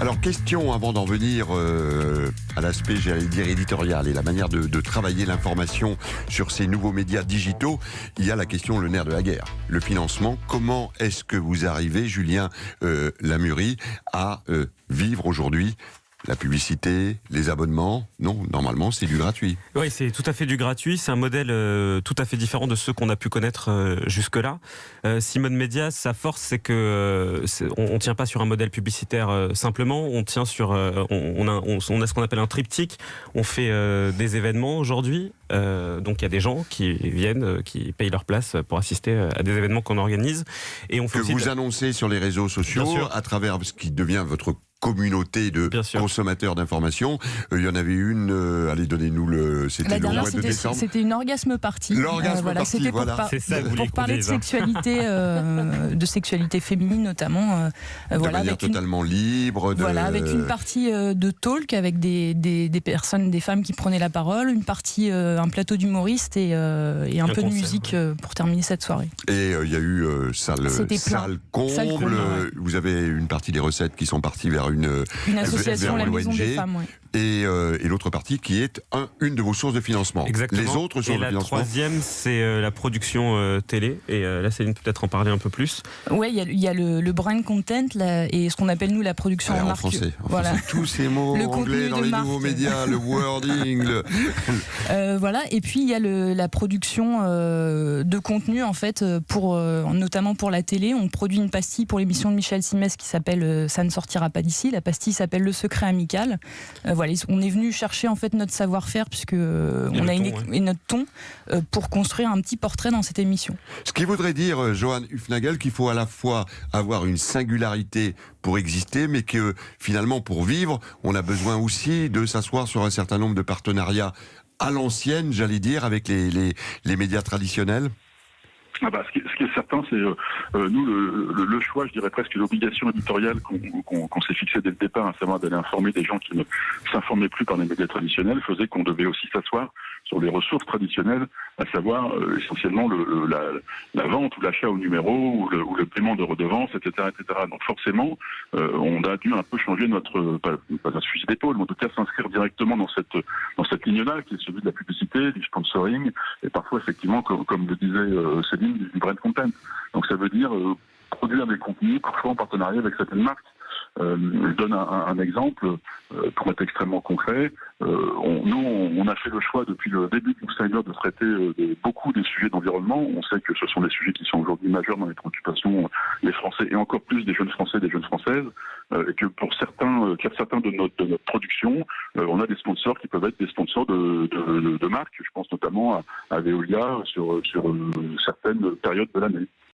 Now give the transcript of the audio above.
Alors, question avant d'en venir à l'aspect, j'allais dire, éditorial et la manière de travailler l'information sur ces nouveaux médias digitaux. Il y a la question, le nerf de la guerre, le financement. Comment est-ce que vous arrivez, Julien Lamurie, à vivre aujourd'hui la publicité, les abonnements? Non, normalement, c'est du gratuit. Oui, c'est tout à fait du gratuit. C'est un modèle tout à fait différent de ceux qu'on a pu connaître jusque-là. Simone Média, sa force, c'est que on tient pas sur un modèle publicitaire simplement. On tient sur, on a ce qu'on appelle un triptyque. On fait des événements aujourd'hui. Donc il y a des gens qui viennent, qui payent leur place pour assister à des événements qu'on organise. Et on fait que vous annoncez sur les réseaux sociaux à travers ce qui devient votre communauté de consommateurs d'informations. Il y en avait une, allez, donnez-nous c'était le mois de décembre. C'était une orgasme party. L'orgasme party, c'était voilà. C'est ça que vous pour parler de sexualité féminine notamment. De manière totalement libre. Voilà, avec une partie de talk avec des personnes, des femmes qui prenaient la parole, une partie, un plateau d'humoristes et un peu de musique pour terminer cette soirée. Et il y a eu salle comble. Vous avez une partie des recettes qui sont parties vers une association, la Maison des Femmes, ouais. Et l'autre partie qui est une de vos sources de financement. Exactement. Les autres sources de financement. Et la troisième, c'est la production télé. Et là, Céline peut peut-être en parler un peu plus. Oui, il y a le brand content et ce qu'on appelle nous la production en marque. Français. Voilà. Tous ces mots anglais dans les nouveaux médias, le wording. Voilà. Et puis il y a la production de contenu en fait notamment pour la télé. On produit une pastille pour l'émission de Michel Simès qui s'appelle Ça ne sortira pas d'ici. La pastille s'appelle Le Secret Amical. Voilà, on est venu chercher en fait notre savoir-faire puisque on a et notre ton pour construire un petit portrait dans cette émission. Ce qui voudrait dire, Johan Hufnagel, qu'il faut à la fois avoir une singularité pour exister, mais que finalement pour vivre, on a besoin aussi de s'asseoir sur un certain nombre de partenariats à l'ancienne, j'allais dire, avec les médias traditionnels. Ce qui est certain, c'est nous le choix, je dirais presque l'obligation éditoriale qu'on s'est fixé dès le départ, à savoir d'aller informer des gens qui ne s'informaient plus par les médias traditionnels, faisait qu'on devait aussi s'asseoir sur les ressources traditionnelles, à savoir essentiellement la vente ou l'achat au numéro ou le paiement de redevances, etc., etc. Donc forcément, on a dû un peu changer pas un fusil d'épaule, mais en tout cas s'inscrire directement dans cette ligne-là, qui est celui de la publicité, du sponsoring, et parfois effectivement, comme le disait Céline, du brand content. Donc ça veut dire produire des contenus, parfois en partenariat avec certaines marques. Je donne un exemple pour être extrêmement concret. On a fait le choix depuis le début de Insider de traiter beaucoup des sujets d'environnement. On sait que ce sont des sujets qui sont aujourd'hui majeurs dans les préoccupations des Français et encore plus des jeunes Français, des jeunes Françaises, et que pour certains de notre production, on a des sponsors qui peuvent être des sponsors de marques. Je pense notamment à Veolia sur certaines périodes de l'année.